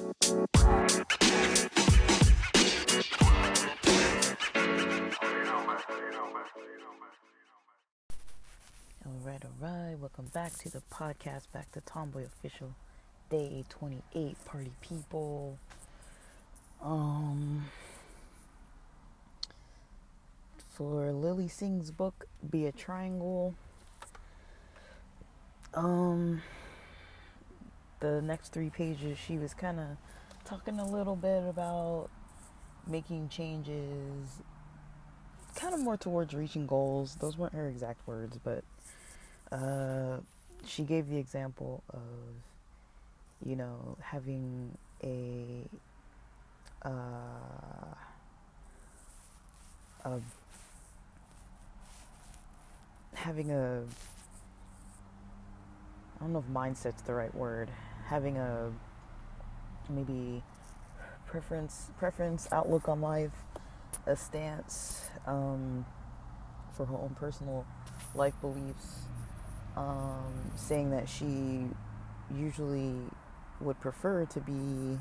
Alright, welcome back to the podcast, back to Tomboy Official, day 28, party people. For Lily Singh's book, Be a Triangle, the next 3 pages, she was kind of talking a little bit about making changes, kind of more towards reaching goals. Those weren't her exact words, but she gave the example of, having having a I don't know if mindset's the right word. Having a maybe preference, outlook on life, a stance for her own personal life beliefs. Saying that she usually would prefer to be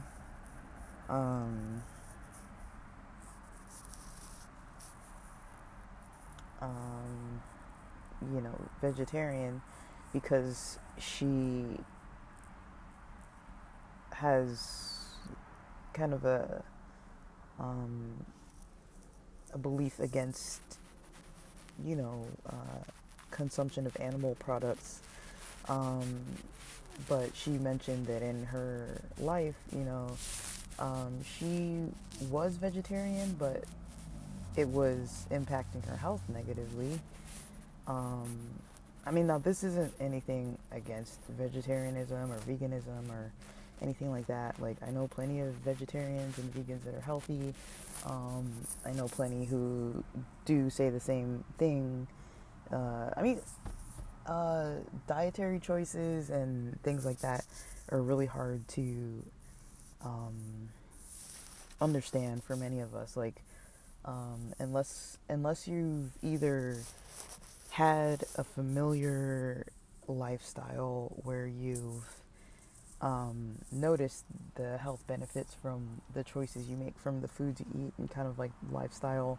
vegetarian because she has kind of a belief against consumption of animal products, but she mentioned that in her life she was vegetarian, but it was impacting her health negatively. Now this isn't anything against vegetarianism or veganism or anything like that. Like, I know plenty of vegetarians and vegans that are healthy. I know plenty who do say the same thing. Dietary choices and things like that are really hard to understand for many of us. Like, unless you've either had a familiar lifestyle where you've noticed the health benefits from the choices you make, from the foods you eat, and kind of like lifestyle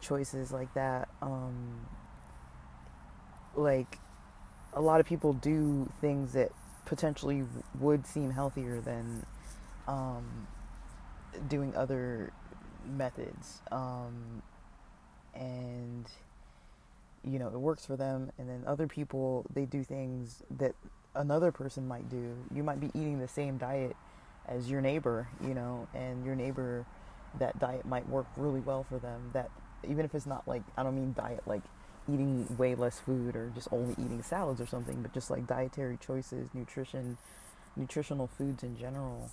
choices like that. Like, a lot of people do things that potentially would seem healthier than doing other methods, and it works for them. And then other people, they do things that another person might do. You might be eating the same diet as your neighbor, and your neighbor, that diet might work really well for them. That, even if it's not like, I don't mean diet like eating way less food or just only eating salads or something, but just like dietary choices, nutritional foods in general.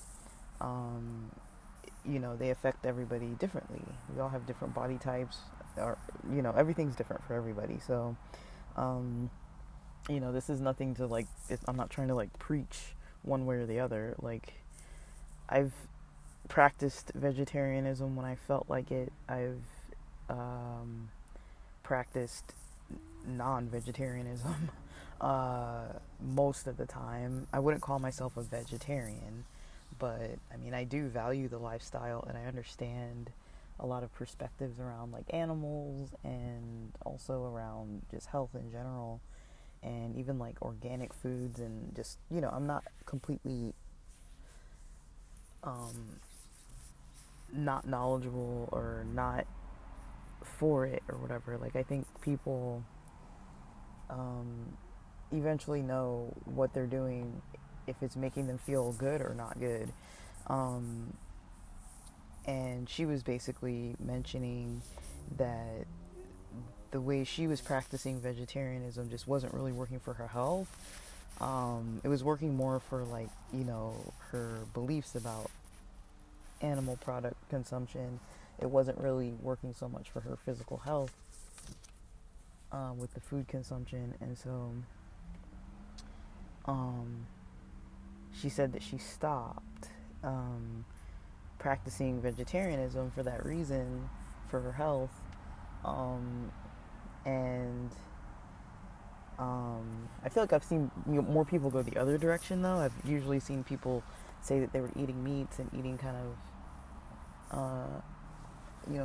They affect everybody differently. We all have different body types, or everything's different for everybody. So this is nothing to like, I'm not trying to like preach one way or the other. Like, I've practiced vegetarianism when I felt like it. I've practiced non-vegetarianism most of the time. I wouldn't call myself a vegetarian, but I do value the lifestyle, and I understand a lot of perspectives around like animals, and also around just health in general, and even like organic foods, and just I'm not completely not knowledgeable or not for it or whatever. Like, I think people eventually know what they're doing, if it's making them feel good or not good. And she was basically mentioning that the way she was practicing vegetarianism just wasn't really working for her health. It was working more for like, her beliefs about animal product consumption. It wasn't really working so much for her physical health with the food consumption. And so she said that she stopped practicing vegetarianism for that reason, for her health. And I feel like I've seen more people go the other direction, though. I've usually seen people say that they were eating meats and eating kind of,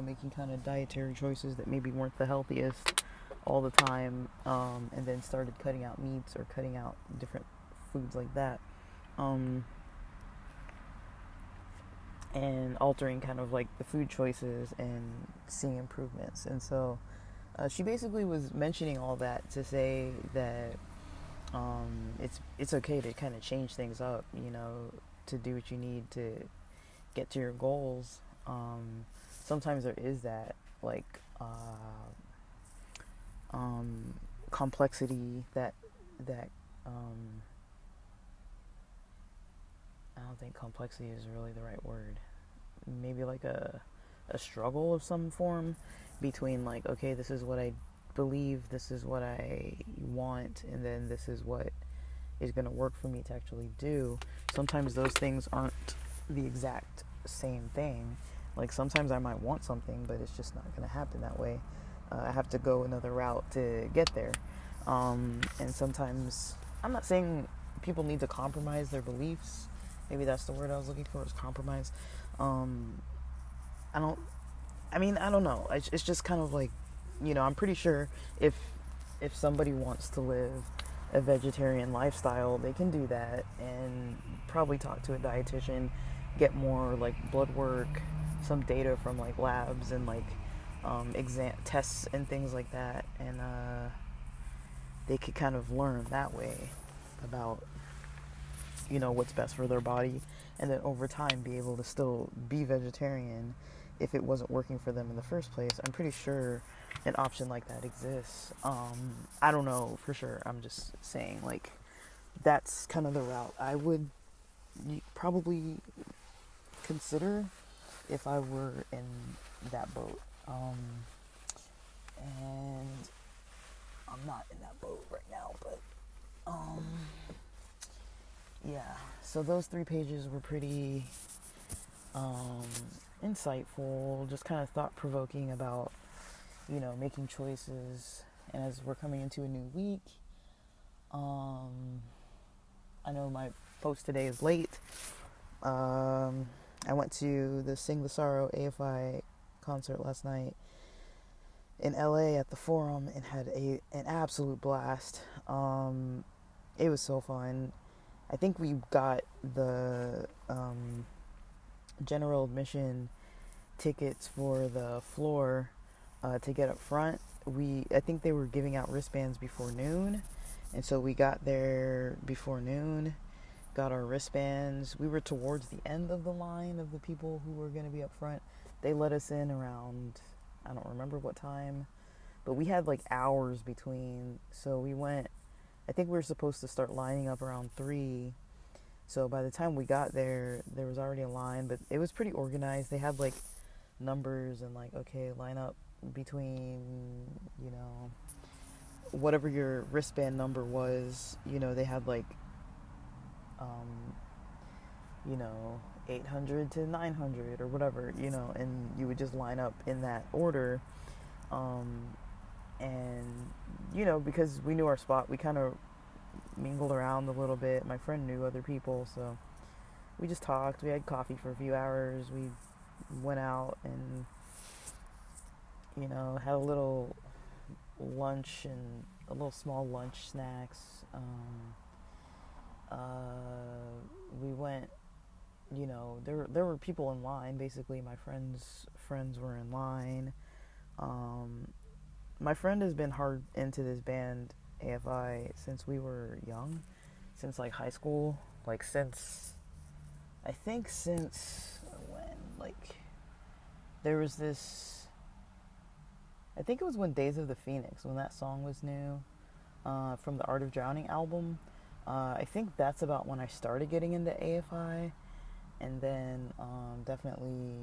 making kind of dietary choices that maybe weren't the healthiest all the time, and then started cutting out meats or cutting out different foods like that, and altering kind of like the food choices and seeing improvements. And so she basically was mentioning all that to say that it's okay to kind of change things up, to do what you need to get to your goals. Sometimes there is that like complexity that I don't think complexity is really the right word. Maybe like a struggle of some form between like, okay, this is what I believe, this is what I want, and then this is what is going to work for me to actually do. Sometimes those things aren't the exact same thing. Like sometimes I might want something, but it's just not going to happen that way. I have to go another route to get there. And sometimes, I'm not saying people need to compromise their beliefs. Maybe that's the word I was looking for, is compromise. I don't know. It's just kind of like, I'm pretty sure if somebody wants to live a vegetarian lifestyle, they can do that and probably talk to a dietitian, get more like blood work, some data from like labs and like exam tests and things like that, and they could kind of learn that way about what's best for their body, and then over time be able to still be vegetarian if it wasn't working for them in the first place. I'm pretty sure an option like that exists. I don't know for sure. I'm just saying, like, that's kind of the route I would probably consider if I were in that boat. And I'm not in that boat right now, but yeah. So those 3 pages were pretty insightful, just kind of thought-provoking about making choices. And as we're coming into a new week, I know my post today is late. I went to the Sing the Sorrow AFI concert last night in LA at the Forum and had an absolute blast. It was so fun. I think we got the general admission tickets for the floor to get up front. I think they were giving out wristbands before noon, and so we got there before noon, got our wristbands. We were towards the end of the line of the people who were going to be up front. They let us in around, I don't remember what time, but we had like hours between. So we went, I think we were supposed to start lining up around 3. So by the time we got there, there was already a line, but it was pretty organized. They had like numbers and like, okay, line up between, whatever your wristband number was. They had like, 800 to 900 or whatever, and you would just line up in that order. And, because we knew our spot, we kind of mingled around a little bit. My friend knew other people, so we just talked. We had coffee for a few hours. We went out and, had a little lunch and a little small lunch snacks. We went, there were people in line. Basically, my friends were in line. My friend has been hard into this band AFI since we were young, since like high school, like since when, like there was this, I think it was when Days of the Phoenix, when that song was new, from the Art of Drowning album. I think that's about when I started getting into AFI, and then definitely,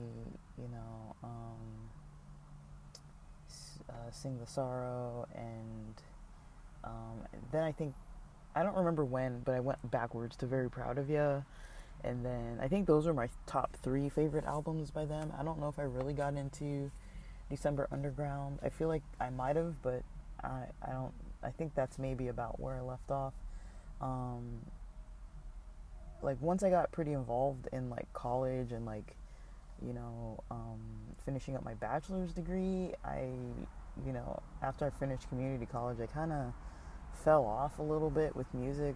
Sing the Sorrow, and then I don't remember when, but I went backwards to Very Proud of Ya, and then I think those are my top 3 favorite albums by them. I don't know if I really got into December Underground. I feel like I might have, but I think that's maybe about where I left off. like once I got pretty involved in like college and like, you know, finishing up my bachelor's degree, after I finished community college, I kind of fell off a little bit with music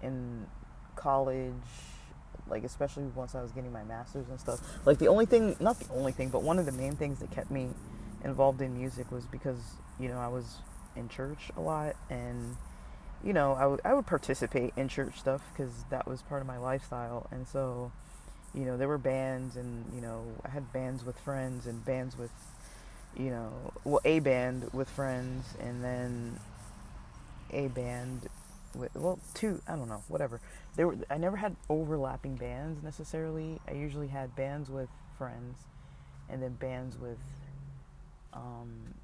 in college, like especially once I was getting my master's and stuff. Like the only thing, not the only thing, but one of the main things that kept me involved in music was because, I was in church a lot, and I would participate in church stuff because that was part of my lifestyle. And so, there were bands, and I had bands with friends and bands with, a band with friends, and then a band with, well, two, I don't know, whatever. I never had overlapping bands necessarily. I usually had bands with friends and then bands with um,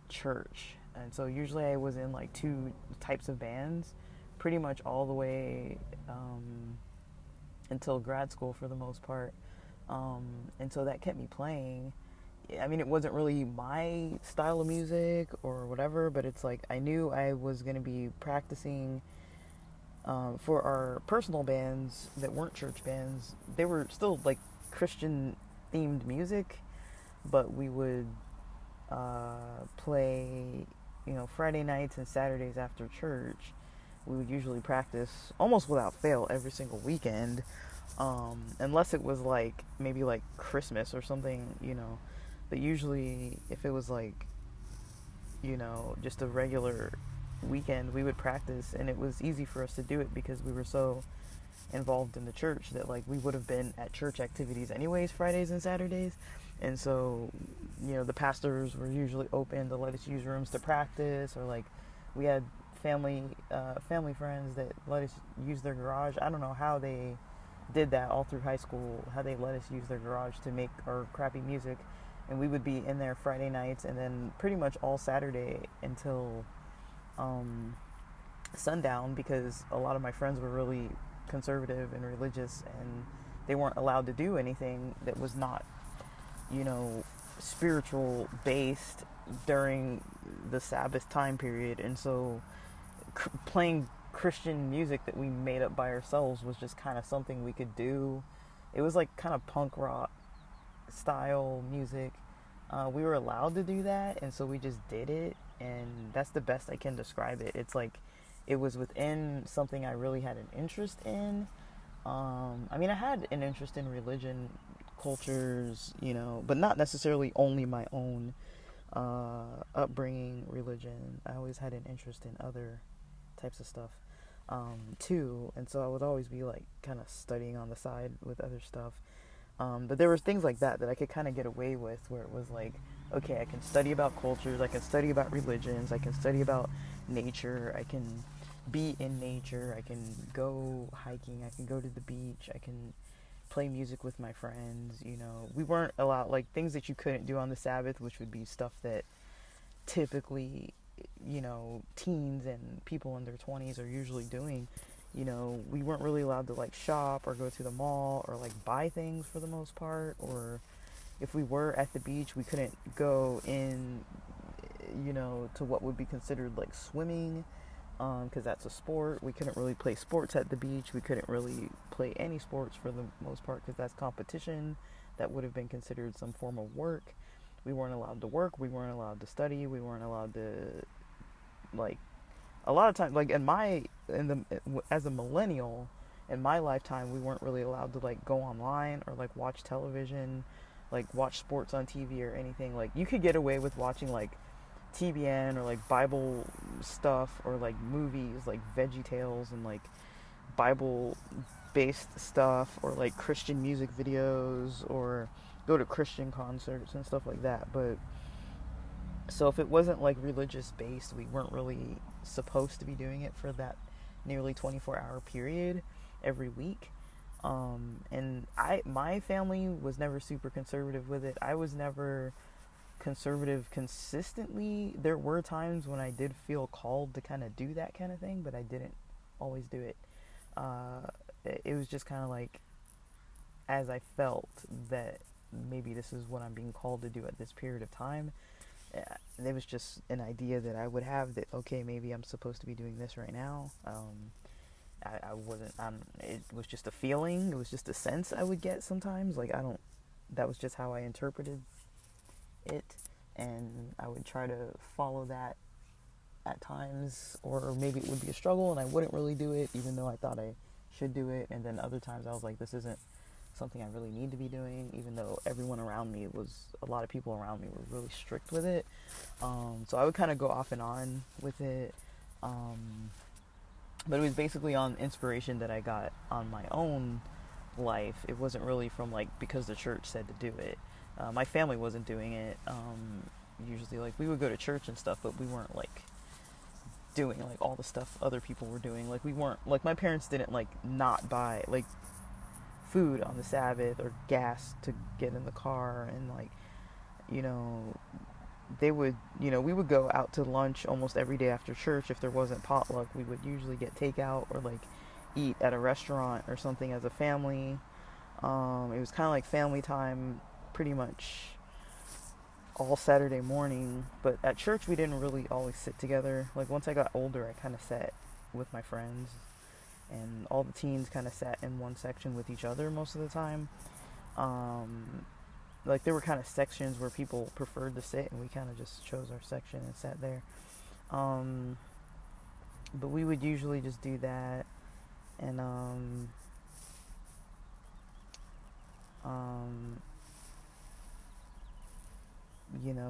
church. And so usually I was in like two types of bands pretty much all the way until grad school for the most part. And so that kept me playing. I mean, it wasn't really my style of music or whatever, but it's like I knew I was going to be practicing for our personal bands that weren't church bands. They were still like Christian themed music, but we would play, Friday nights and Saturdays after church. We would usually practice almost without fail every single weekend, unless it was like maybe like Christmas or something. But usually, if it was like, just a regular weekend, we would practice, and it was easy for us to do it because we were so involved in the church that like we would have been at church activities anyways Fridays and Saturdays. And so the pastors were usually open to let us use rooms to practice, or like we had family friends that let us use their garage. I don't know how they did that all through high school, how they let us use their garage to make our crappy music. And we would be in there Friday nights and then pretty much all Saturday until sundown, because a lot of my friends were really conservative and religious, and they weren't allowed to do anything that was not, spiritual based during the Sabbath time period. And so playing Christian music that we made up by ourselves was just kind of something we could do. It was like kind of punk rock style music. We were allowed to do that, and so we just did it, and that's the best I can describe it. It's like it was within something I really had an interest in. I mean, I had an interest in religion, cultures, but not necessarily only my own upbringing, religion. I always had an interest in other types of stuff too, and so I would always be like kind of studying on the side with other stuff. But there was things like that I could kind of get away with, where it was like, okay, I can study about cultures, I can study about religions, I can study about nature, I can be in nature, I can go hiking, I can go to the beach, I can play music with my friends. We weren't allowed, like, things that you couldn't do on the Sabbath, which would be stuff that typically, teens and people in their 20s are usually doing. We weren't really allowed to like shop or go to the mall or like buy things for the most part. Or if we were at the beach, we couldn't go in, to what would be considered like swimming, because that's a sport. We couldn't really play sports at the beach. We couldn't really play any sports for the most part because that's competition. That would have been considered some form of work. We weren't allowed to work. We weren't allowed to study. We weren't allowed to, like, a lot of times, like as a millennial in my lifetime, we weren't really allowed to like go online or like watch television, like watch sports on TV or anything. Like you could get away with watching like TBN or like Bible stuff or like movies like Veggie Tales and like Bible based stuff, or like Christian music videos, or go to Christian concerts and stuff like that. But so if it wasn't like religious based, we weren't really supposed to be doing it for that nearly 24-hour period every week. And my family was never super conservative with it. I was never conservative consistently. There were times when I did feel called to kind of do that kind of thing, but I didn't always do it. Uh, it was just kind of like as I felt that maybe this is what I'm being called to do at this period of time. It was just an idea that I would have that, okay, maybe I'm supposed to be doing this right now. I wasn't, it was just a feeling, it was just a sense I would get sometimes. Like, I don't, that was just how I interpreted it. And I would try to follow that at times, or maybe it would be a struggle and I wouldn't really do it, even though I thought I should do it. And then other times I was like, this isn't something I really need to be doing, even though everyone around me was, a lot of people around me were really strict with it. So I would kind of go off and on with it. But it was basically on inspiration that I got on my own life. It wasn't really from like because the church said to do it. My family wasn't doing it. Usually, like we would go to church and stuff, but we weren't like doing like all the stuff other people were doing. Like we weren't like my parents didn't like not buy like food on the Sabbath or gas to get in the car, and like you know they would, we would go out to lunch almost every day after church. If there wasn't potluck, we would usually get takeout or like eat at a restaurant or something as a family. It was kind of like family time pretty much all Saturday morning. But at church, we didn't really always sit together. Like once I got older, I kind of sat with my friends, and all the teens kind of sat in one section with each other most of the time. Like there were kind of sections where people preferred to sit, and we kind of just chose our section and sat there. Um, but we would usually just do that, and um,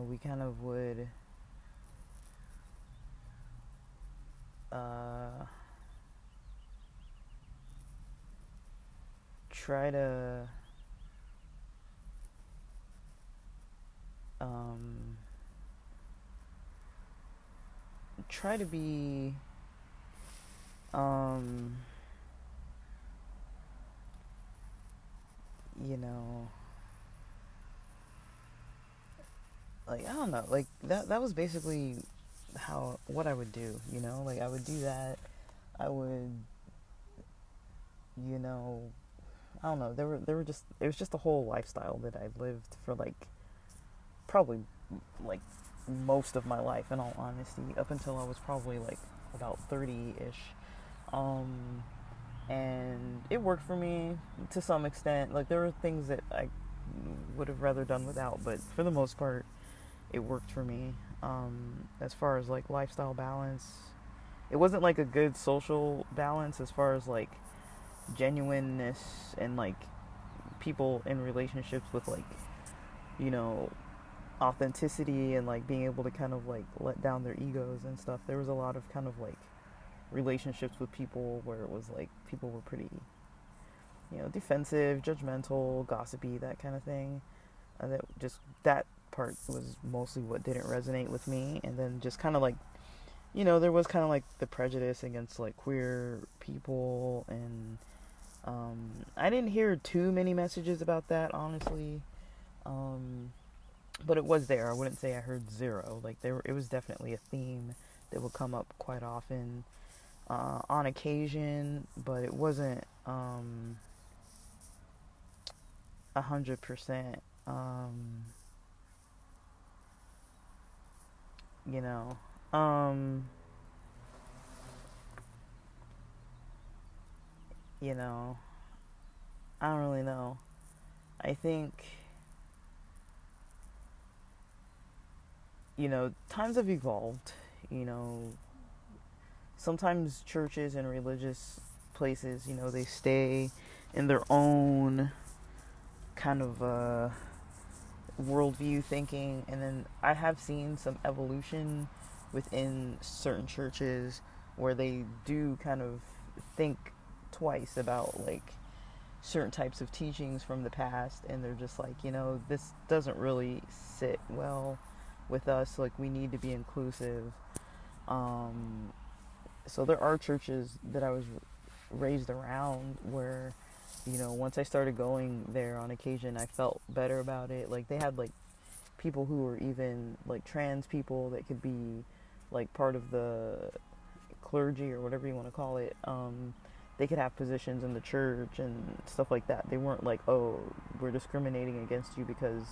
we kind of would uh, try to um, try to be um, you know like I don't know, like that was basically how what I would do, like I would do that. I would, you know I don't know, there were just it was just a whole lifestyle that I lived for like probably like most of my life, in all honesty, up until I was probably like about 30ish. um and it worked for me to some extent. Like there were things that I would have rather done without, but for the most part it worked for me. As far as like lifestyle balance, it wasn't like a good social balance as far as like genuineness and like people in relationships with like you know authenticity and like being able to kind of like let down their egos and stuff. There was a lot of kind of like relationships with people where it was like people were pretty defensive, judgmental, gossipy, that kind of thing. That part was mostly what didn't resonate with me. And then just kind of like there was kind of like the prejudice against like queer people, and I didn't hear too many messages about that, honestly. But it was there. I wouldn't say I heard zero. Like it was definitely a theme that would come up quite often, on occasion, but it wasn't 100%. You know, um, you know, I don't really know. I think times have evolved. You know, sometimes churches and religious places, they stay in their own kind of worldview thinking, and then I have seen some evolution within certain churches where they do kind of think twice about like certain types of teachings from the past, and they're just like, this doesn't really sit well with us. Like we need to be inclusive. So there are churches that I was raised around where once I started going there on occasion, I felt better about it. Like they had like people who were even like trans people that could be like part of the clergy or whatever you want to call it. They could have positions in the church and stuff like that. They weren't like, oh, we're discriminating against you because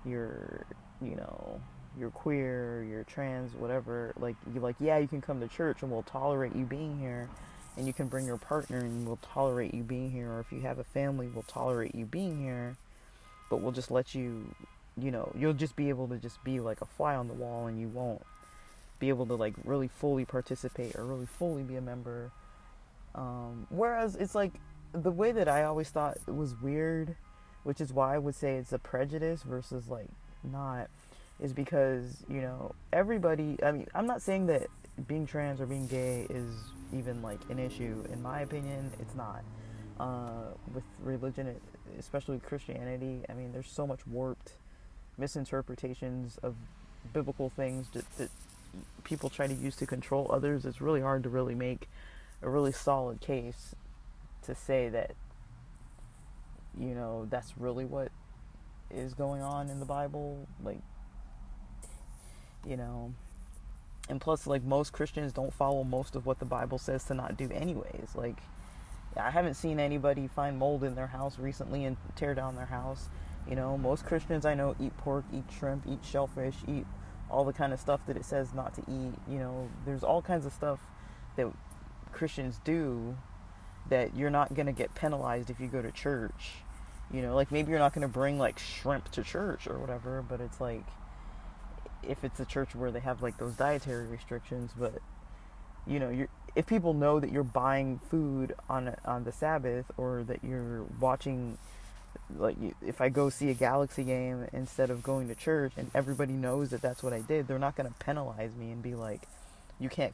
you're, you're queer, you're trans, whatever. Like, yeah, you can come to church and we'll tolerate you being here, and you can bring your partner and we'll tolerate you being here, or if you have a family, we'll tolerate you being here, but we'll just let you, you'll just be able to just be like a fly on the wall, and you won't be able to like really fully participate or really fully be a member. Whereas it's like the way that I always thought it was weird, which is why I would say it's a prejudice versus like not, is because, everybody, I mean, I'm not saying that being trans or being gay is even like an issue. In my opinion, it's not. With religion, especially Christianity, I mean, there's so much warped misinterpretations of biblical things that people try to use to control others. It's really hard to really make a really solid case to say that, that's really what is going on in the Bible. Like, and plus, like, most Christians don't follow most of what the Bible says to not do anyways. Like, I haven't seen anybody find mold in their house recently and tear down their house. Most Christians I know eat pork, eat shrimp, eat shellfish, eat all the kind of stuff that it says not to eat. There's all kinds of stuff that Christians do that you're not going to get penalized if you go to church. Like, maybe you're not going to bring like shrimp to church or whatever, but it's like, if it's a church where they have like those dietary restrictions, but if people know that you're buying food on the Sabbath, or that you're watching, like, if I go see a Galaxy game instead of going to church, and everybody knows that that's what I did, they're not going to penalize me and be like, you can't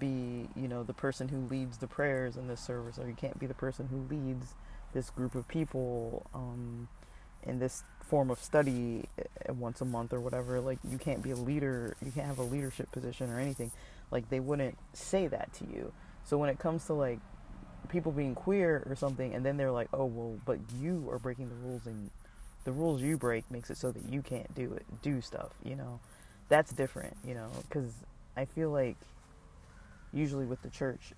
be, the person who leads the prayers in this service, or you can't be the person who leads this group of people in this form of study once a month or whatever. Like, you can't be a leader, you can't have a leadership position or anything. Like, they wouldn't say that to you. So when it comes to like people being queer or something, and then they're like, oh well, but you are breaking the rules, and the rules you break makes it so that you can't do stuff, that's different, because I feel like usually with the church,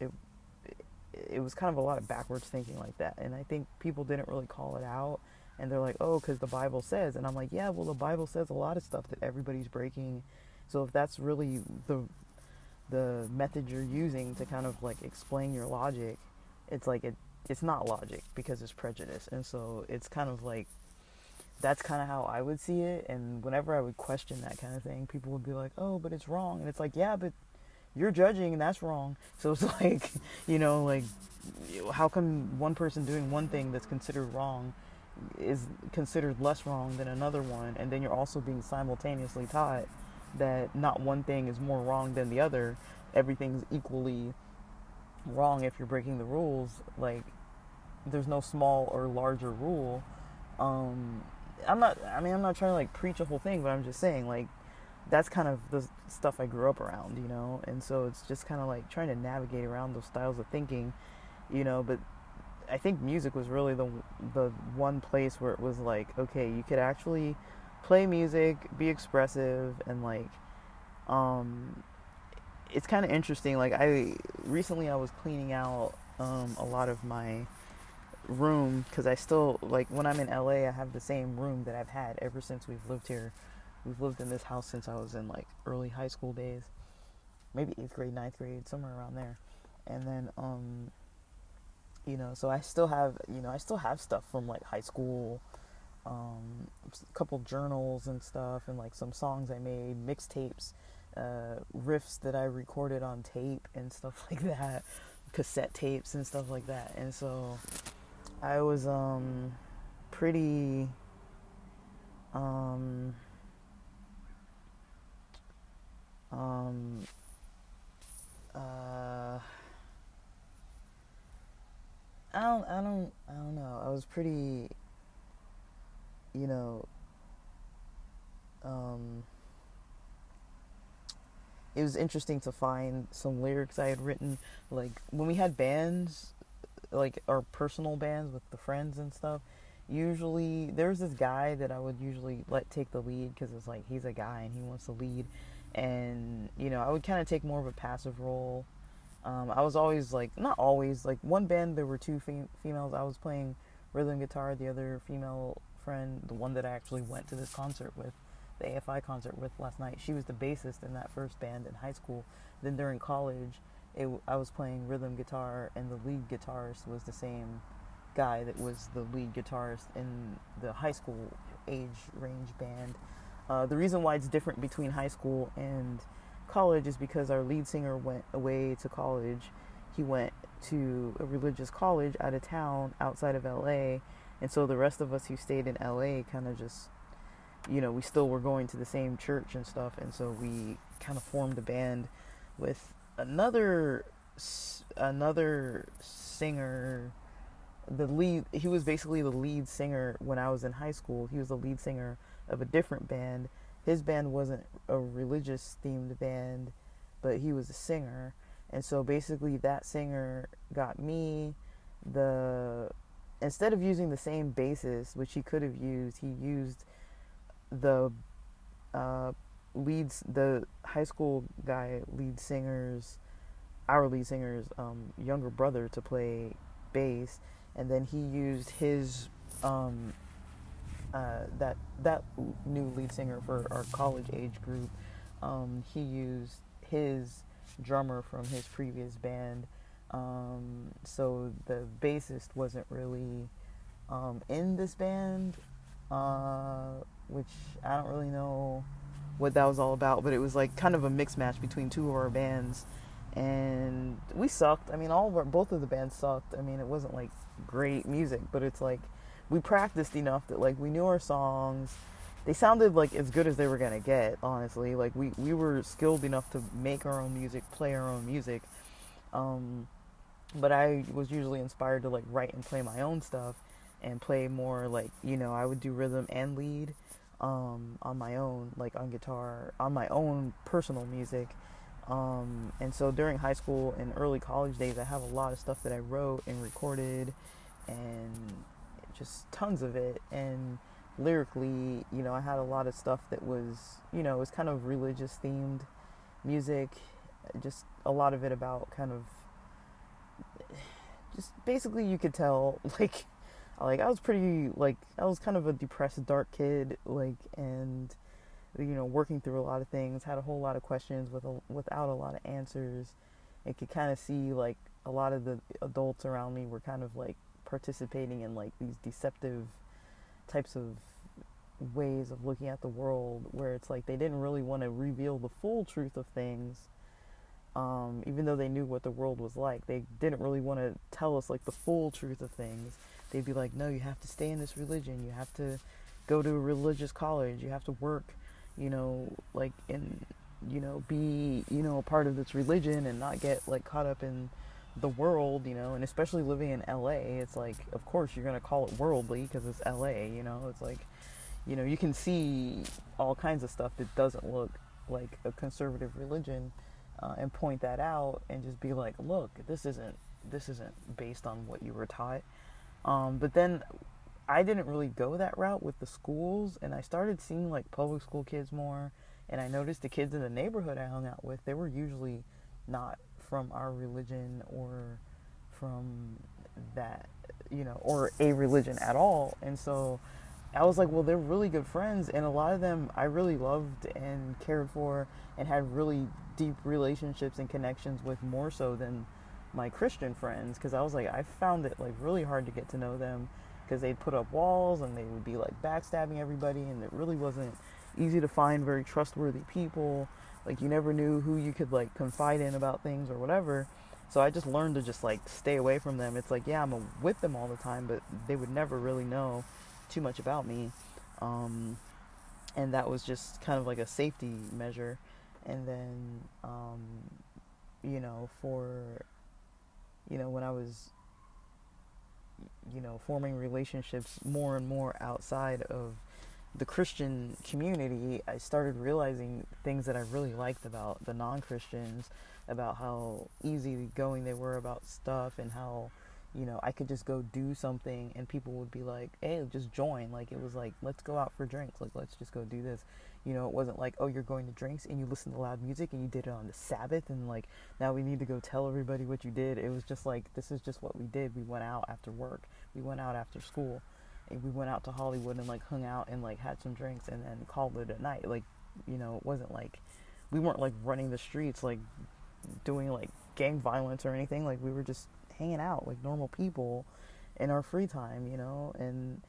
it was kind of a lot of backwards thinking like that, and I think people didn't really call it out, and they're like, oh, because the Bible says, and I'm like, yeah, well, the Bible says a lot of stuff that everybody's breaking. So if that's really the method you're using to kind of like explain your logic, it's like it's not logic, because it's prejudice. And so it's kind of like, that's kind of how I would see it. And whenever I would question that kind of thing, people would be like, oh, but it's wrong. And it's like, yeah, but you're judging, and that's wrong. So it's like, like, how come one person doing one thing that's considered wrong is considered less wrong than another one? And then you're also being simultaneously taught that not one thing is more wrong than the other. Everything's equally wrong if you're breaking the rules. Like, there's no small or larger rule. I'm not trying to like preach a whole thing, but I'm just saying, like, that's kind of the stuff I grew up around, and so it's just kind of like trying to navigate around those styles of thinking, but I think music was really the one place where it was like, okay, you could actually play music, be expressive, and like, it's kind of interesting. Like, I was cleaning out a lot of my room, because I still, like, when I'm in LA, I have the same room that I've had ever since we've lived here. We've lived in this house since I was in like early high school days, maybe 8th grade, 9th grade, somewhere around there. And then so I still have stuff from like high school, a couple journals and stuff, and like some songs I made, mixtapes, riffs that I recorded on tape and stuff like that, cassette tapes and stuff like that. And so I was pretty I don't know. I was pretty, it was interesting to find some lyrics I had written. Like, when we had bands, like our personal bands with the friends and stuff, usually there was this guy that I would usually let take the lead, because it's like, he's a guy and he wants to lead. And, I would kind of take more of a passive role. I was always like, not always, like, one band there were two females. I was playing rhythm guitar. The other female friend, the one that I actually went to this concert with, the AFI concert with last night, she was the bassist in that first band in high school. Then during college, I was playing rhythm guitar, and the lead guitarist was the same guy that was the lead guitarist in the high school age range band. The reason why it's different between high school and college is because our lead singer went away to college. He went to a religious college out of town outside of LA, and so the rest of us who stayed in LA kind of just, we still were going to the same church and stuff, and so we kind of formed a band with another singer. He was basically the lead singer when I was in high school. He was the lead singer of a different band. His band wasn't a religious themed band, but he was a singer. And so basically that singer got me the instead of using the same bassist, which he could have used, he used the the high school guy our lead singer's younger brother to play bass, and then he used his that new lead singer for our college age group. He used his drummer from his previous band. So the bassist wasn't really in this band, which I don't really know what that was all about, but it was like kind of a mixed match between two of our bands, and we sucked. I mean, both of the bands sucked. I mean, it wasn't like great music, but it's like we practiced enough that like we knew our songs. They sounded like as good as they were gonna get, honestly. Like we were skilled enough to make our own music, play our own music. But I was usually inspired to like write and play my own stuff and play more like, I would do rhythm and lead on my own, like on guitar, on my own personal music. And so during high school and early college days, I have a lot of stuff that I wrote and recorded, and just tons of it. And lyrically, I had a lot of stuff that was, it was kind of religious themed music, just a lot of it about kind of, just basically you could tell, like I was pretty, like, I was kind of a depressed, dark kid, like, and, working through a lot of things, had a whole lot of questions without a lot of answers, and could kind of see, like, a lot of the adults around me were kind of, like, participating in, like, these deceptive types of ways of looking at the world, where it's like they didn't really want to reveal the full truth of things. Even though they knew what the world was like, they didn't really want to tell us like the full truth of things. They'd be like, no, you have to stay in this religion, you have to go to a religious college, you have to work, like in, be, a part of this religion and not get like caught up in the world, and especially living in LA, it's like, of course you're going to call it worldly because it's LA, it's like, you can see all kinds of stuff that doesn't look like a conservative religion, and point that out and just be like, look, this isn't based on what you were taught. But then I didn't really go that route with the schools, and I started seeing like public school kids more, and I noticed the kids in the neighborhood I hung out with, they were usually not from our religion or from that, or a religion at all. And so I was like, well, they're really good friends, and a lot of them I really loved and cared for and had really deep relationships and connections with, more so than my Christian friends, because I was like, I found it like really hard to get to know them, because they'd put up walls and they would be like backstabbing everybody, and it really wasn't easy to find very trustworthy people. Like, you never knew who you could like confide in about things or whatever. So I just learned to just like stay away from them. It's like, yeah, I'm with them all the time, but they would never really know too much about me. And that was just kind of like a safety measure. And then, when I was, forming relationships more and more outside of the Christian community, I started realizing things that I really liked about the non-Christians, about how easygoing they were about stuff, and how, I could just go do something and people would be like, hey, just join. Like, it was like, let's go out for drinks. Like, let's just go do this. It wasn't like, oh, you're going to drinks and you listen to loud music and you did it on the Sabbath, and like, now we need to go tell everybody what you did. It was just like, this is just what we did. We went out after work. We went out after school. And we went out to Hollywood and like hung out and like had some drinks and then called it a night. Like, it wasn't like, we weren't like running the streets, like doing like gang violence or anything. Like, we were just hanging out like normal people in our free time, you know. And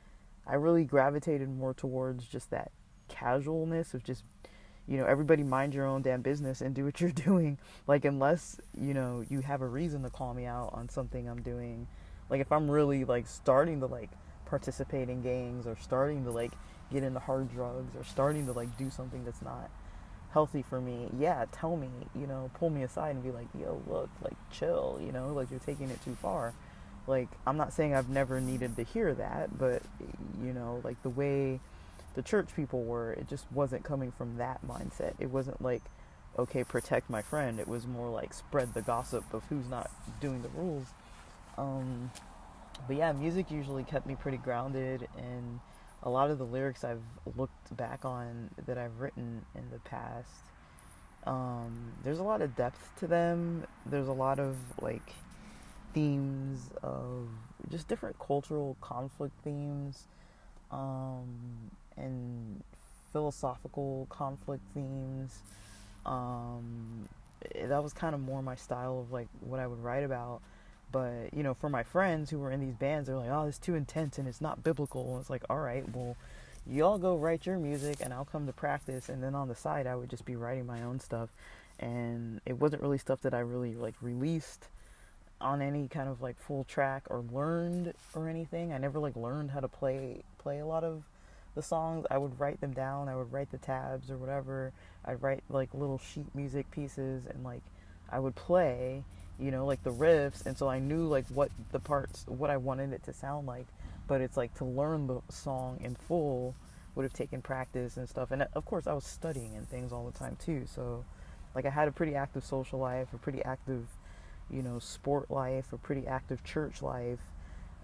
I really gravitated more towards just that casualness of just, you know, everybody mind your own damn business and do what you're doing. Like, unless, you know, you have a reason to call me out on something I'm doing. Like, if I'm really like starting to like participate in gangs, or starting to like get into hard drugs, or starting to like do something that's not healthy for me, yeah, tell me, you know, pull me aside and be like, yo, look, like, chill, you know, like, you're taking it too far. Like, I'm not saying I've never needed to hear that, but, you know, like, the way the church people were, it just wasn't coming from that mindset. It wasn't like, okay, protect my friend. It was more like, spread the gossip of who's not doing the rules. Um, but yeah, music usually kept me pretty grounded, and a lot of the lyrics I've looked back on that I've written in the past, there's a lot of depth to them. There's a lot of like themes of just different cultural conflict themes, and philosophical conflict themes. Um, that was kind of more my style of like what I would write about. But, you know, for my friends who were in these bands, they're like, oh, it's too intense and it's not biblical. And it's like, all right, well, y'all go write your music and I'll come to practice. And then on the side, I would just be writing my own stuff. And it wasn't really stuff that I really like released on any kind of like full track or learned or anything. I never like learned how to play a lot of the songs. I would write them down. I would write the tabs or whatever. I'd write like little sheet music pieces, and like I would play, you know, like the riffs, and so I knew like what the parts, what I wanted it to sound like. But it's like, to learn the song in full would have taken practice and stuff. And of course I was studying and things all the time too. So like, I had a pretty active social life, a pretty active, you know, sport life, a pretty active church life,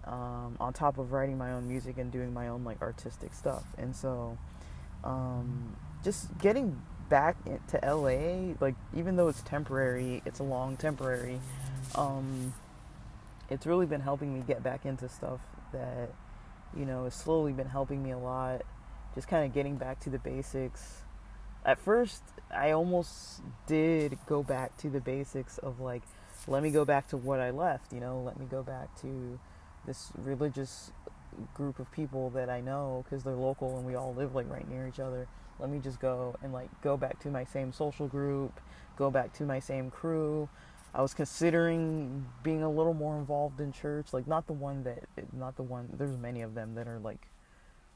on top of writing my own music and doing my own like artistic stuff. And so just getting back to LA, like, even though it's temporary, it's a long temporary, it's really been helping me get back into stuff that, you know, has slowly been helping me a lot. Just kind of getting back to the basics. At first, I almost did go back to the basics of like, let me go back to what I left, you know, let me go back to this religious group of people that I know because they're local and we all live like right near each other. Let me just go and like go back to my same social group, go back to my same crew. I was considering being a little more involved in church, like not the one, there's many of them that are like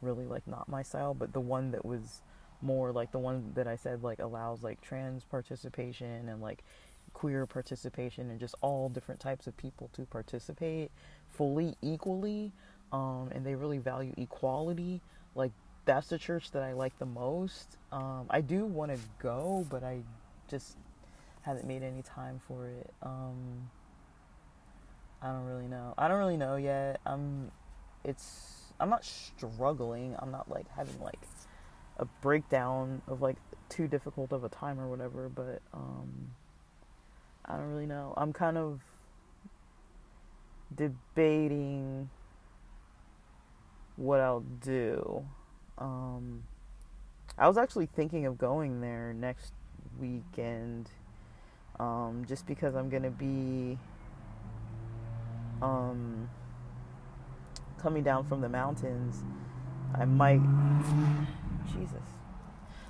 really like not my style, but the one that was more like the one that I said like allows like trans participation and like queer participation and just all different types of people to participate fully, equally, and they really value equality. Like, that's the church that I like the most. I do want to go, but I just haven't made any time for it. I don't really know. I don't really know yet. I'm not struggling. I'm not like having like a breakdown of like too difficult of a time or whatever, but I don't really know. I'm kind of debating what I'll do. I was actually thinking of going there next weekend, just because I'm gonna be coming down from the mountains. I might, Jesus,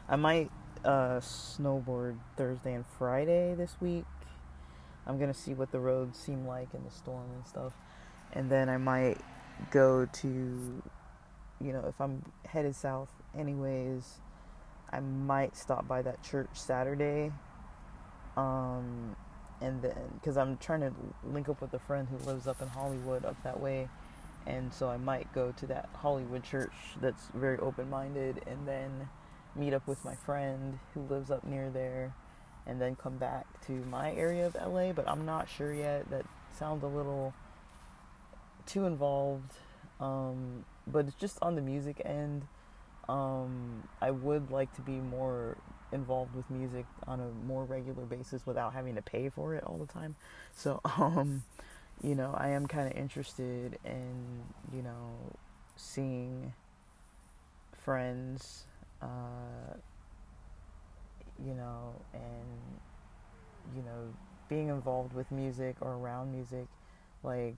I might snowboard Thursday and Friday this week. I'm gonna see what the roads seem like in the storm and stuff, and then I might go to, you know, if I'm headed south anyways, I might stop by that church Saturday, and then, because I'm trying to link up with a friend who lives up in Hollywood up that way, and so I might go to that Hollywood church that's very open-minded, and then meet up with my friend who lives up near there, and then come back to my area of LA, but I'm not sure yet. That sounds a little too involved, but it's just on the music end. I would like to be more involved with music on a more regular basis without having to pay for it all the time. So, you know, I am kind of interested in, you know, seeing friends, you know, and, you know, being involved with music or around music. Like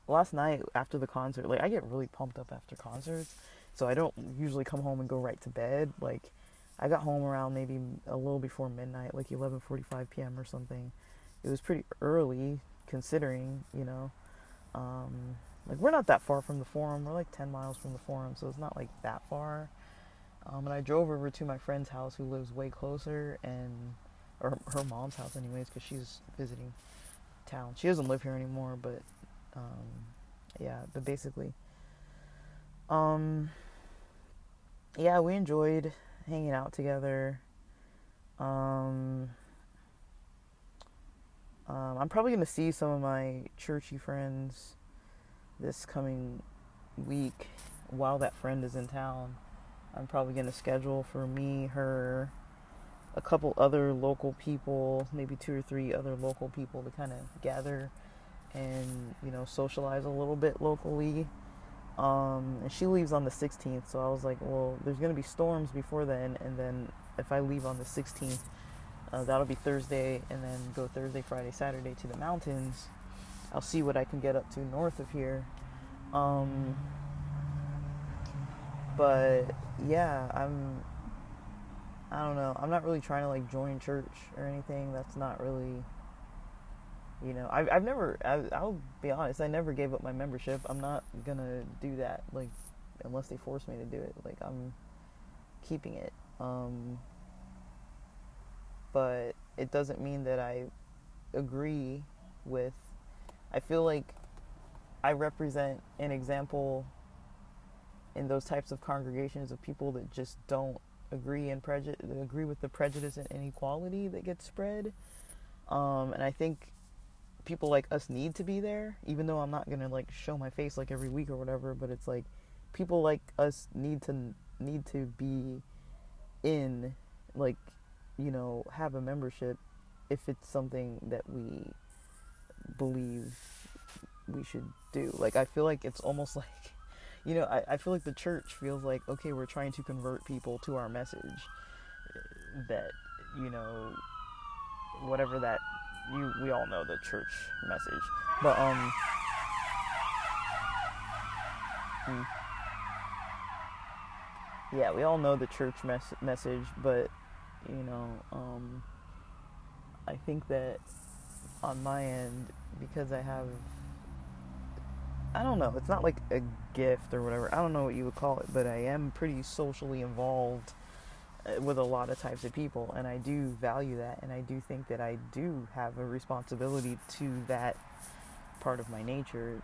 last night after the concert, like I get really pumped up after concerts, so I don't usually come home and go right to bed. Like I got home around maybe a little before midnight, like 11:45 p.m. or something. It was pretty early considering, like we're not that far from the Forum. We're like 10 miles from the Forum, so it's not like that far. And I drove over to my friend's house who lives way closer, or her mom's house anyways, because she's visiting town. She doesn't live here anymore, but yeah, but basically, um, yeah, we enjoyed hanging out together. Um, I'm probably gonna see some of my churchy friends this coming week while that friend is in town. I'm probably gonna schedule for me, her, a couple other local people, maybe 2 or 3 other local people to kind of gather and socialize a little bit locally. And she leaves on the 16th, so I was like, well, there's gonna be storms before then, and then if I leave on the 16th, that'll be Thursday, and then go Thursday, Friday, Saturday to the mountains. I'll see what I can get up to north of here. But yeah, I don't know. I'm not really trying to like join church or anything. That's not really, I've never, I'll be honest, I never gave up my membership. I'm not gonna do that, like, unless they force me to do it. Like, I'm keeping it. But it doesn't mean that I agree with, I feel like I represent an example in those types of congregations of people that just don't agree with the prejudice and inequality that gets spread. And I think people like us need to be there, even though I'm not gonna like show my face like every week or whatever. But it's like people like us need to be in, like, have a membership if it's something that we believe we should do. Like, I feel like it's almost like, I feel like the church feels like, okay, we're trying to convert people to our message, that, whatever that, we all know the church message, but, yeah, we all know the church message, but, I think that on my end, because I don't know, it's not like a gift or whatever, I don't know what you would call it, but I am pretty socially involved with a lot of types of people, and I do value that, and I do think that I do have a responsibility to that part of my nature.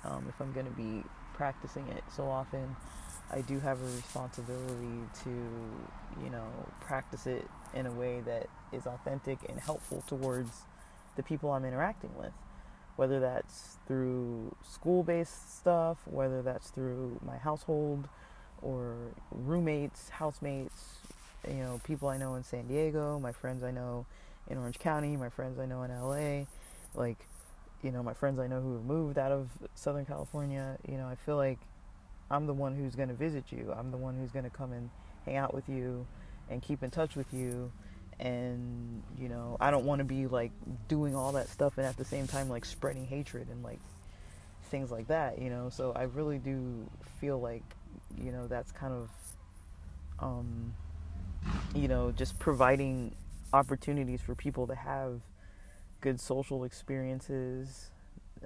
If I'm going to be practicing it so often, I do have a responsibility to, practice it in a way that is authentic and helpful towards the people I'm interacting with. Whether that's through school-based stuff, whether that's through my household or roommates, housemates, people I know in San Diego, my friends I know in Orange County, my friends I know in LA, like, my friends I know who have moved out of Southern California. I feel like I'm the one who's going to visit you. I'm the one who's going to come and hang out with you and keep in touch with you. And, I don't want to be like doing all that stuff and at the same time like spreading hatred and like things like that, so I really do feel like, that's kind of, just providing opportunities for people to have good social experiences.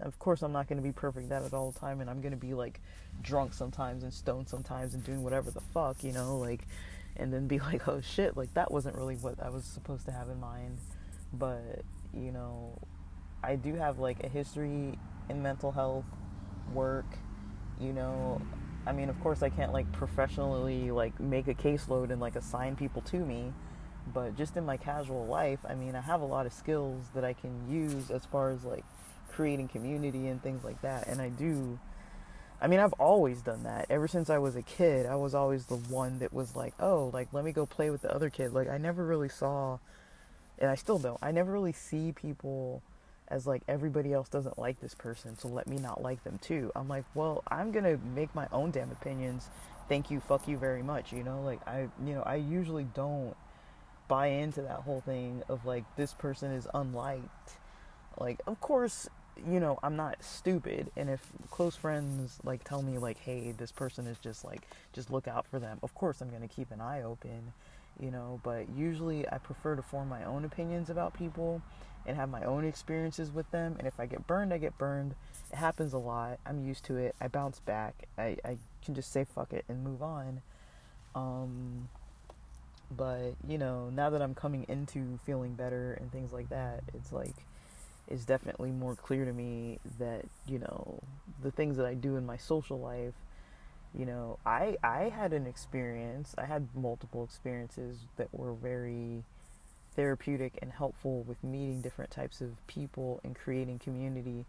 Of course, I'm not going to be perfect at it all the time, and I'm going to be like drunk sometimes and stoned sometimes and doing whatever the fuck, like, and then be like, oh shit, like that wasn't really what I was supposed to have in mind. But, I do have like a history in mental health work, I mean, of course I can't like professionally like make a caseload and like assign people to me, but just in my casual life, I mean, I have a lot of skills that I can use as far as like creating community and things like that. And I've always done that. Ever since I was a kid, I was always the one that was like, oh, like, let me go play with the other kid. Like, I never really saw, and I still don't, I never really see people as like, everybody else doesn't like this person, so let me not like them too. I'm like, well, I'm gonna make my own damn opinions. Thank you, fuck you very much, like, I usually don't buy into that whole thing of like, this person is unliked, Like, of course, I'm not stupid, and if close friends like tell me like, hey, this person is just like, just look out for them, of course I'm going to keep an eye open, but usually I prefer to form my own opinions about people and have my own experiences with them, and if I get burned, I get burned. It happens a lot. I'm used to it. I bounce back. I can just say fuck it and move on. But now that I'm coming into feeling better and things like that, it's definitely more clear to me that the things that I do in my social life, I had an experience. I had multiple experiences that were very therapeutic and helpful with meeting different types of people and creating community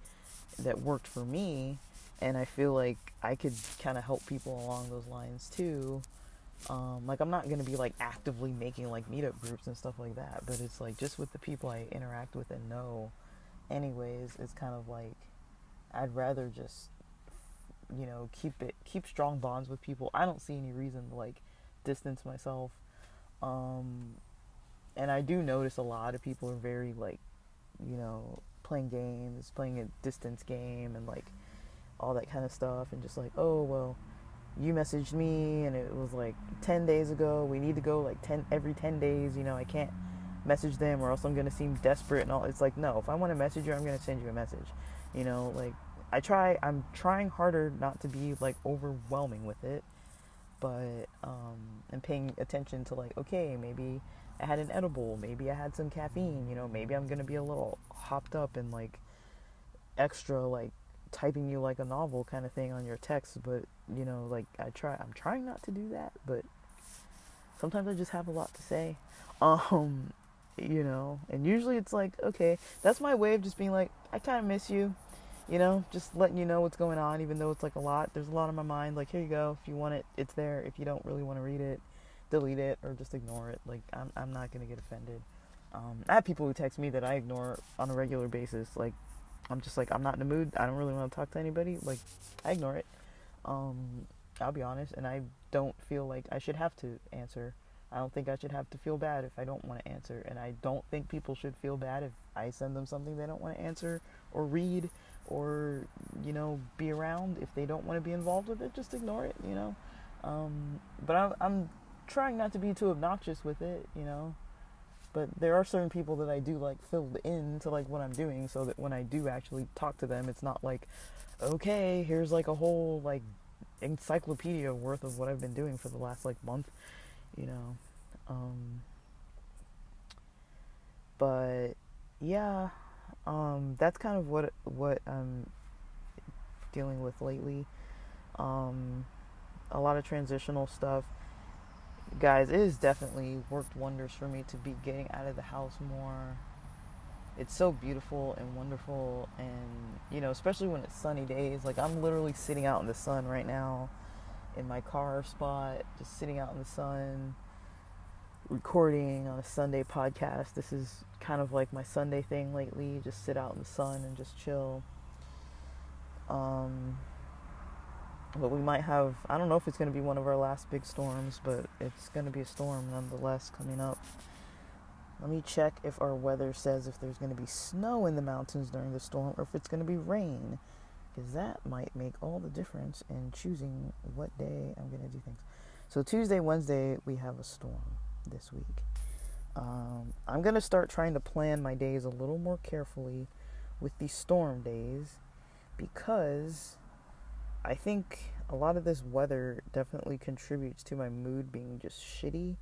that worked for me. And I feel like I could kind of help people along those lines too. Like, I'm not gonna be like actively making like meetup groups and stuff like that, but it's like just with the people I interact with and know anyways, it's kind of like I'd rather just keep strong bonds with people. I don't see any reason to like distance myself. um and I do notice a lot of people are very like playing games, playing a distance game, and like all that kind of stuff, and just like, oh well, you messaged me and it was like 10 days ago, we need to go like 10 every 10 days, I can't message them or else I'm going to seem desperate and all. It's like, no, if I want to message you, I'm going to send you a message. Like, I'm trying harder not to be like overwhelming with it, but and paying attention to like, okay, maybe I had an edible, maybe I had some caffeine, maybe I'm going to be a little hopped up and like extra like typing you like a novel kind of thing on your text, but like I'm trying not to do that, but sometimes I just have a lot to say. um and usually it's like, okay, that's my way of just being like, I kind of miss you, just letting you know what's going on, even though it's like a lot, there's a lot on my mind, like, here you go, if you want it, it's there. If you don't really want to read it, delete it or just ignore it. Like, I'm not gonna get offended. I have people who text me that I ignore on a regular basis. Like, I'm just like, I'm not in the mood, I don't really want to talk to anybody, like, I ignore it. I'll be honest, and I don't feel like I should have to answer. I don't think I should have to feel bad if I don't want to answer, and I don't think people should feel bad if I send them something they don't want to answer or read or be around. If they don't want to be involved with it, just ignore it. But I'm trying not to be too obnoxious with it. But there are certain people that I do like filled into like what I'm doing, so that when I do actually talk to them, it's not like, okay, here's like a whole like encyclopedia worth of what I've been doing for the last like month, you know. But yeah, that's kind of what I'm dealing with lately. A lot of transitional stuff. Guys, it has definitely worked wonders for me to be getting out of the house more. It's so beautiful and wonderful, and especially when it's sunny days. Like, I'm literally sitting out in the sun right now in my car spot, just sitting out in the sun, recording on a Sunday podcast. This is kind of like my Sunday thing lately, just sit out in the sun and just chill. But we might have, I don't know if it's going to be one of our last big storms, but it's going to be a storm nonetheless coming up. Let me check if our weather says if there's going to be snow in the mountains during the storm or if it's going to be rain, because that might make all the difference in choosing what day I'm going to do things. So Tuesday, Wednesday, we have a storm this week. I'm going to start trying to plan my days a little more carefully with these storm days, because I think a lot of this weather definitely contributes to my mood being just shitty.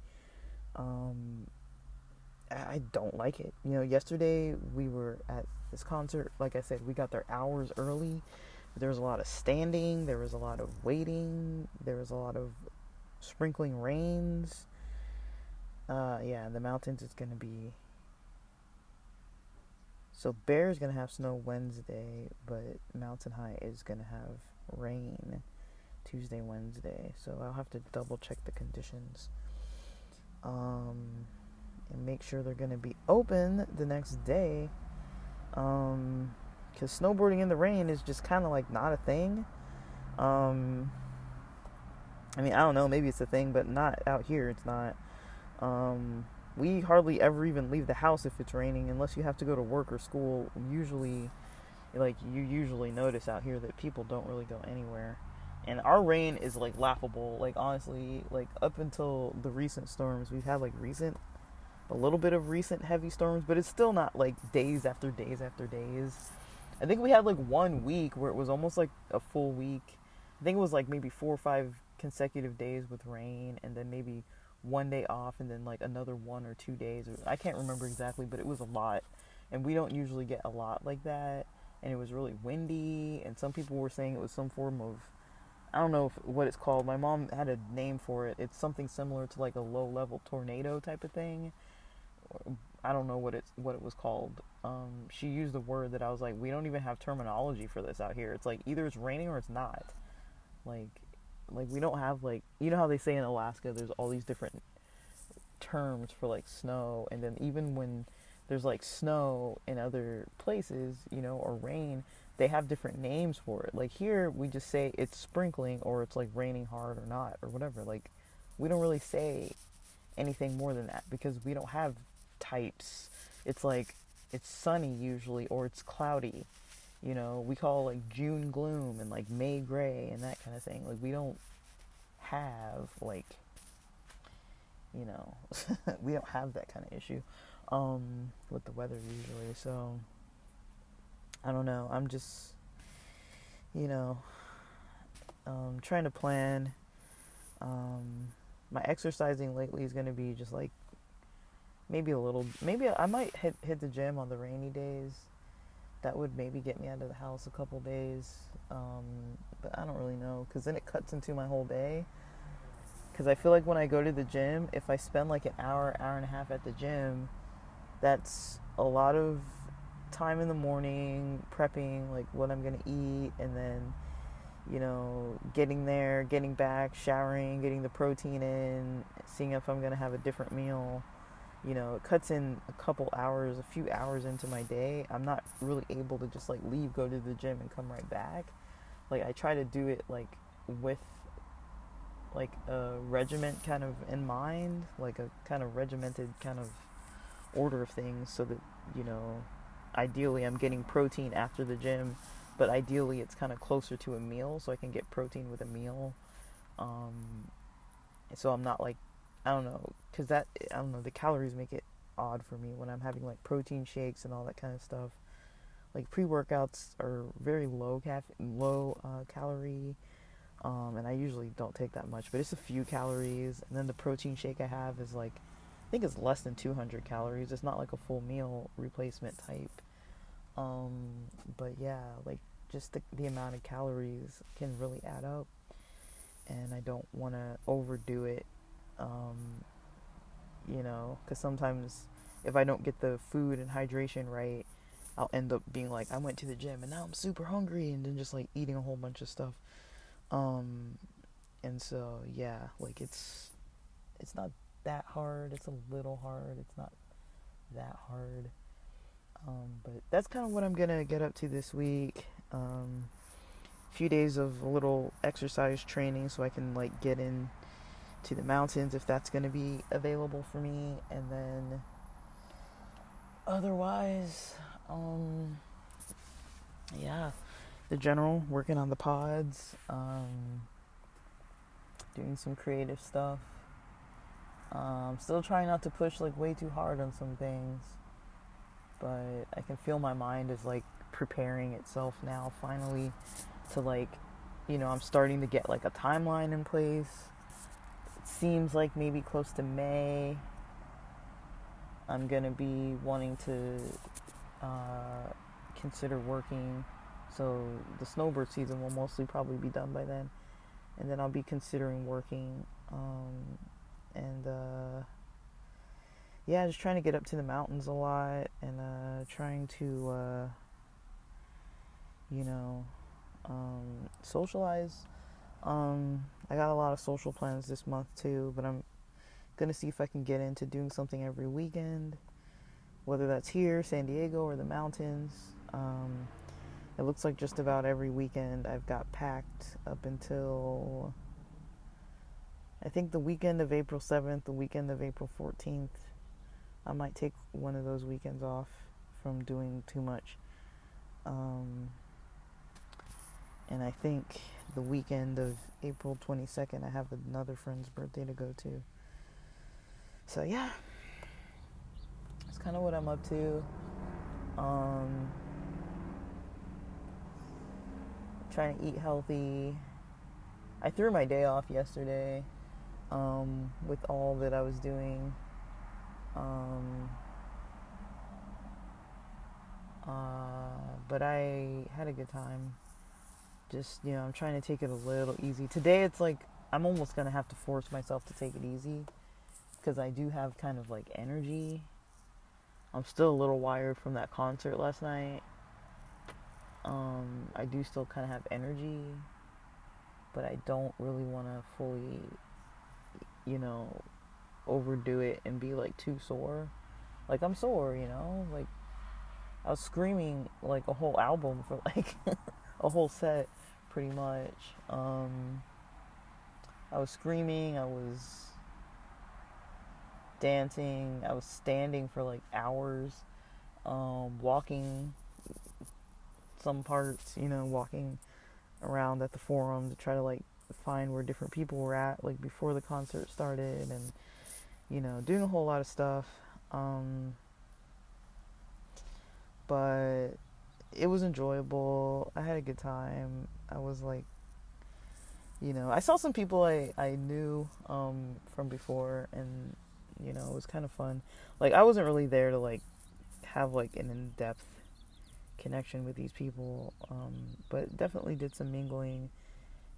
I don't like it. Yesterday we were at this concert. Like I said, we got there hours early. There was a lot of standing. There was a lot of waiting. There was a lot of sprinkling rains. Yeah, in the mountains it's going to be... So Bear's going to have snow Wednesday, but Mountain High is going to have rain Tuesday, Wednesday. So I'll have to double check the conditions. And make sure they're going to be open the next day. Because snowboarding in the rain is just kind of like not a thing. I mean, I don't know, maybe it's a thing, but not out here, it's not. we hardly ever even leave the house if it's raining, unless you have to go to work or school. Usually, like, you usually notice out here that people don't really go anywhere. And our rain is like laughable. Like, honestly, like, up until the recent storms, we've had like a little bit of recent heavy storms, but it's still not like days after days after days. I think we had like 1 week where it was almost like a full week. I think it was like maybe 4 or 5 consecutive days with rain, and then maybe one day off, and then like another 1 or 2 days. I can't remember exactly, but it was a lot. And we don't usually get a lot like that. And it was really windy, and some people were saying it was some form of, I don't know what it's called. My mom had a name for it. It's something similar to like a low level tornado type of thing. I don't know what it was called. She used a word that I was like, we don't even have terminology for this out here. It's like either it's raining or it's not. Like, we don't have, like, you know how they say in Alaska there's all these different terms for like snow, and then even when there's like snow in other places, or rain, they have different names for it. Like here we just say it's sprinkling, or it's like raining hard or not, or whatever. Like, we don't really say anything more than that because we don't have types. It's like it's sunny usually, or it's cloudy. We call like June gloom and like May gray and that kind of thing. Like, we don't have like, you know, we don't have that kind of issue with the weather usually. So I don't know. I'm just, you know, trying to plan. My exercising lately is going to be just like maybe I might hit the gym on the rainy days. That would maybe get me out of the house a couple days. But I don't really know, because then it cuts into my whole day. Because I feel like when I go to the gym, if I spend like an hour and a half at the gym, that's a lot of time in the morning prepping like what I'm going to eat, and then, getting there, getting back, showering, getting the protein in, seeing if I'm going to have a different meal. It cuts in a few hours into my day. I'm not really able to just like leave, go to the gym, and come right back. Like, I try to do it like with like a regiment kind of in mind, like a kind of regimented kind of order of things, so that, ideally I'm getting protein after the gym, but ideally it's kind of closer to a meal, so I can get protein with a meal. So I'm not like, I don't know, because the calories make it odd for me when I'm having like protein shakes and all that kind of stuff. Like, pre-workouts are very low calorie, and I usually don't take that much, but it's a few calories. And then the protein shake I have is like, I think it's less than 200 calories. It's not like a full meal replacement type. But yeah, like, just the amount of calories can really add up, and I don't want to overdo it. Because sometimes if I don't get the food and hydration right, I'll end up being like, I went to the gym and now I'm super hungry, and then just like eating a whole bunch of stuff. And so, yeah, like, it's not that hard. It's a little hard. It's not that hard. But that's kind of what I'm gonna get up to this week. A few days of a little exercise training so I can like get in to the mountains if that's going to be available for me, and then otherwise, yeah, the general, working on the pods, doing some creative stuff, still trying not to push like way too hard on some things, but I can feel my mind is like preparing itself now finally to like, I'm starting to get like a timeline in place. Seems like maybe close to May I'm gonna be wanting to consider working, so the snowbird season will mostly probably be done by then, and then I'll be considering working, and yeah, just trying to get up to the mountains a lot, and trying to socialize. I got a lot of social plans this month too, but I'm gonna see if I can get into doing something every weekend, whether that's here, San Diego, or the mountains. It looks like just about every weekend I've got packed up until, I think, the weekend of April 7th, the weekend of April 14th. I might take one of those weekends off from doing too much. Um, and I think the weekend of April 22nd, I have another friend's birthday to go to. So yeah, that's kind of what I'm up to. Um, Trying to eat healthy. I threw my day off yesterday with all that I was doing. Um, but I had a good time. Just, I'm trying to take it a little easy. Today it's like I'm almost going to have to force myself to take it easy because I do have kind of like energy. I'm still a little wired from that concert last night. I do still kind of have energy, but I don't really want to fully, you know, overdo it and be like too sore. Like I'm sore, like I was screaming like a whole album for like a whole set pretty much. I was screaming, I was dancing, I was standing for like hours, walking some parts, walking around at the forum to try to like find where different people were at like before the concert started, and doing a whole lot of stuff. But it was enjoyable. I had a good time. I was like, I saw some people I knew from before, and it was kind of fun. Like I wasn't really there to like have like an in-depth connection with these people, but definitely did some mingling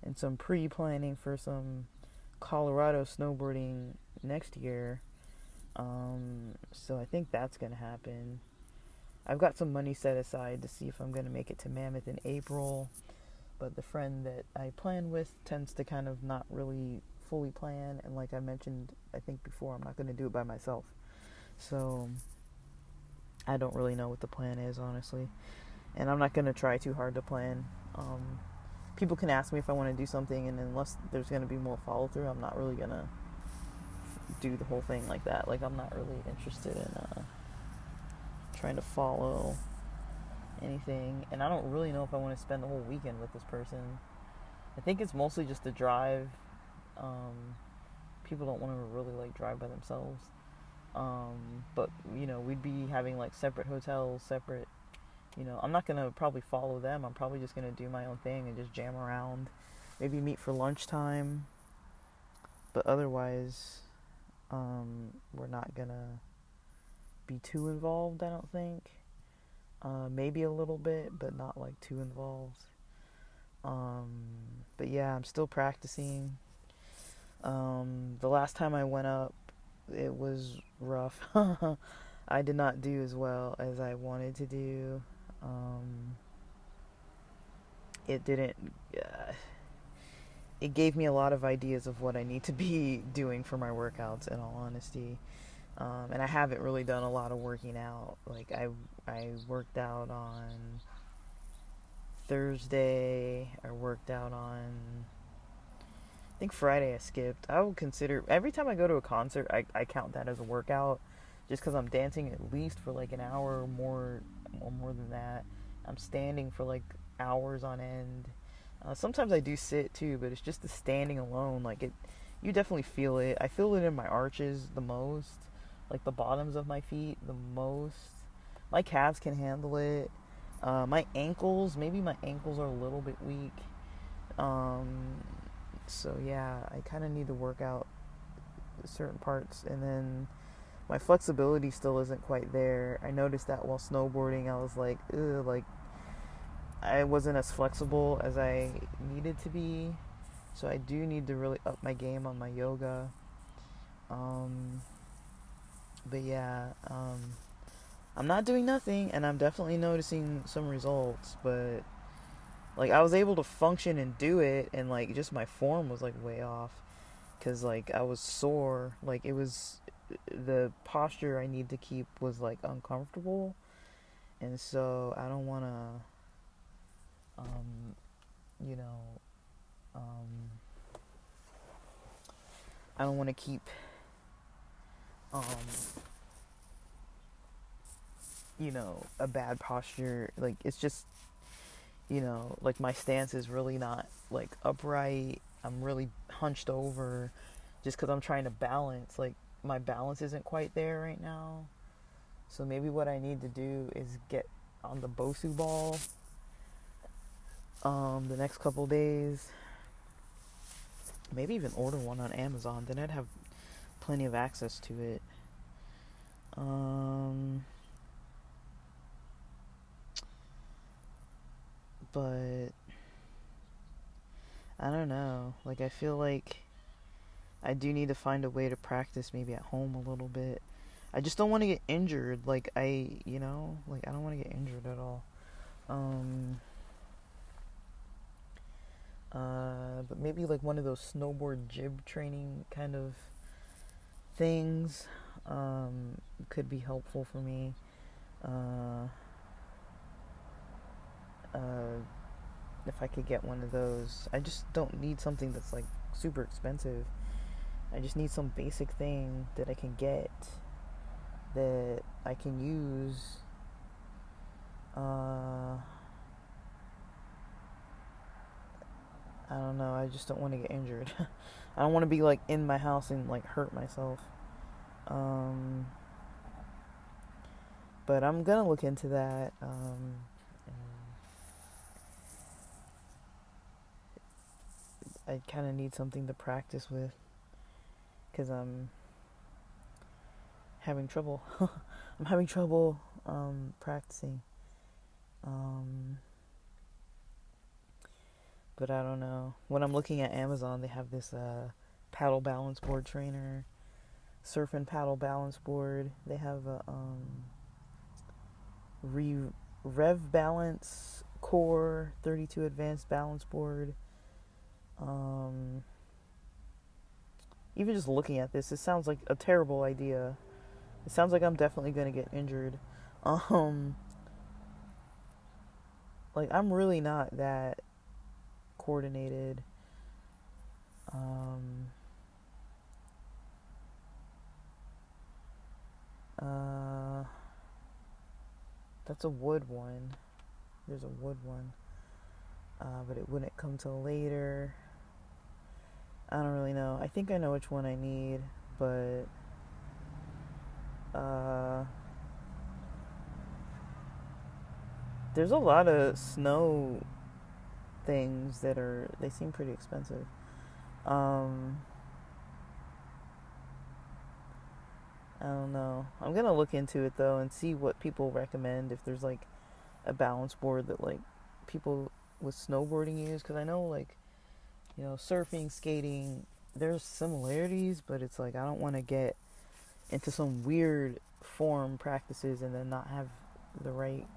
and some pre-planning for some Colorado snowboarding next year. So I think that's gonna happen. I've got some money set aside to see if I'm gonna make it to Mammoth in April, but the friend that I plan with tends to kind of not really fully plan, and like I mentioned I think before, I'm not gonna do it by myself. So I don't really know what the plan is, honestly, and I'm not gonna try too hard to plan. People can ask me if I want to do something, and unless there's gonna be more follow through, I'm not really gonna do the whole thing like that. Like I'm not really interested in trying to follow anything, and I don't really know if I want to spend the whole weekend with this person. I think it's mostly just a drive. People don't want to really like drive by themselves. But we'd be having like separate hotels, separate. I'm not gonna probably follow them. I'm probably just gonna do my own thing and just jam around. Maybe meet for lunchtime. But otherwise, we're not gonna be too involved, I don't think. Maybe a little bit, but not like too involved. But yeah, I'm still practicing. The last time I went up, it was rough. I did not do as well as I wanted to do. It didn't. It gave me a lot of ideas of what I need to be doing for my workouts, in all honesty. And I haven't really done a lot of working out. Like I worked out on Thursday. I worked out on, I think Friday I skipped. I would consider every time I go to a concert, I count that as a workout, just because I'm dancing at least for like an hour or more than that. I'm standing for like hours on end. Sometimes I do sit too, but it's just the standing alone. Like it, you definitely feel it. I feel it in my arches the most, like the bottoms of my feet the most. My calves can handle it. My ankles, maybe my ankles are a little bit weak. So yeah, I kind of need to work out certain parts, and then my flexibility still isn't quite there. I noticed that while snowboarding, I was like, ugh, like I wasn't as flexible as I needed to be. So I do need to really up my game on my yoga. But yeah, I'm not doing nothing, and I'm definitely noticing some results. But like I was able to function and do it, and like just my form was like way off, because like I was sore. Like it was, the posture I need to keep was like uncomfortable, and so I don't want to, you know, um, I don't want to keep um a bad posture. Like, it's just, like my stance is really not like upright. I'm really hunched over just because I'm trying to balance. Like, my balance isn't quite there right now. So maybe what I need to do is get on the Bosu ball the next couple days. Maybe even order one on Amazon. Then I'd have plenty of access to it. But I don't know. Like, I feel like I do need to find a way to practice maybe at home a little bit. I just don't want to get injured. Like, I don't want to get injured at all. But maybe like one of those snowboard jib training kind of things could be helpful for me. If I could get one of those. I just don't need something that's like super expensive. I just need some basic thing that I can get, that I can use. I don't know. I just don't want to get injured. I don't want to be like in my house and like hurt myself. But I'm gonna look into that. I kind of need something to practice with because I'm having trouble. I'm having trouble practicing. But I don't know. When I'm looking at Amazon, they have this paddle balance board trainer, surf and paddle balance board. They have a Rev Balance Core 32 Advanced Balance Board. Even just looking at this, it sounds like a terrible idea. It sounds like I'm definitely gonna get injured. Like, I'm really not that coordinated. That's a wood one. There's a wood one. But it wouldn't come till later. I don't really know. I think I know which one I need, but there's a lot of snow things they seem pretty expensive. I don't know. I'm gonna look into it though and see what people recommend, if there's like a balance board that like people with snowboarding use, because I know like surfing, skating, there's similarities, but it's like I don't want to get into some weird form practices and then not have the right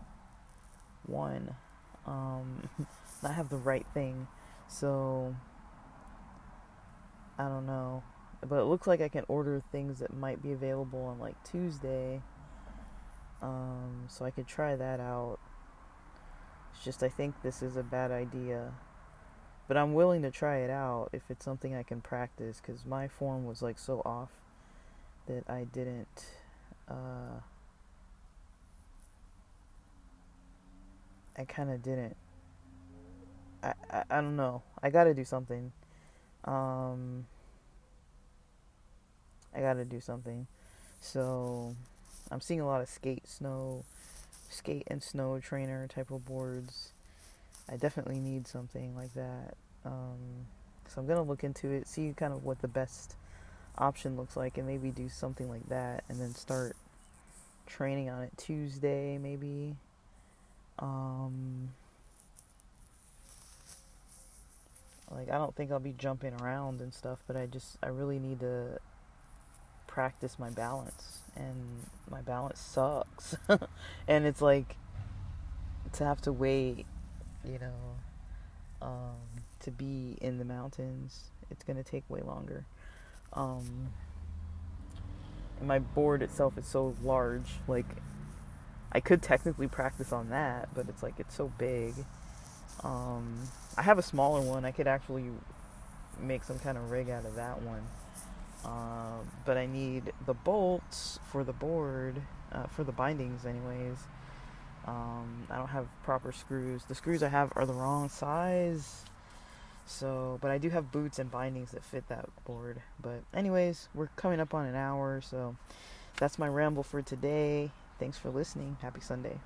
one, not have the right thing. So I don't know, but it looks like I can order things that might be available on like Tuesday, so I could try that out. It's just I think this is a bad idea, but I'm willing to try it out if it's something I can practice, because my form was like so off that I didn't I kind of didn't I don't know. I gotta do something. I gotta do something. So I'm seeing a lot of skate and snow trainer type of boards. I definitely need something like that. So I'm gonna look into it, see kind of what the best option looks like, and maybe do something like that, and then start training on it Tuesday, maybe. Like, I don't think I'll be jumping around and stuff, but I really need to practice my balance, and my balance sucks. And it's like, to have to wait, to be in the mountains, it's gonna take way longer. And my board itself is so large, like, I could technically practice on that, but it's like, it's so big. I have a smaller one. I could actually make some kind of rig out of that one. But I need the bolts for the board, for the bindings anyways. I don't have proper screws. The screws I have are the wrong size. So, but I do have boots and bindings that fit that board. But anyways, we're coming up on an hour, so that's my ramble for today. Thanks for listening. Happy Sunday.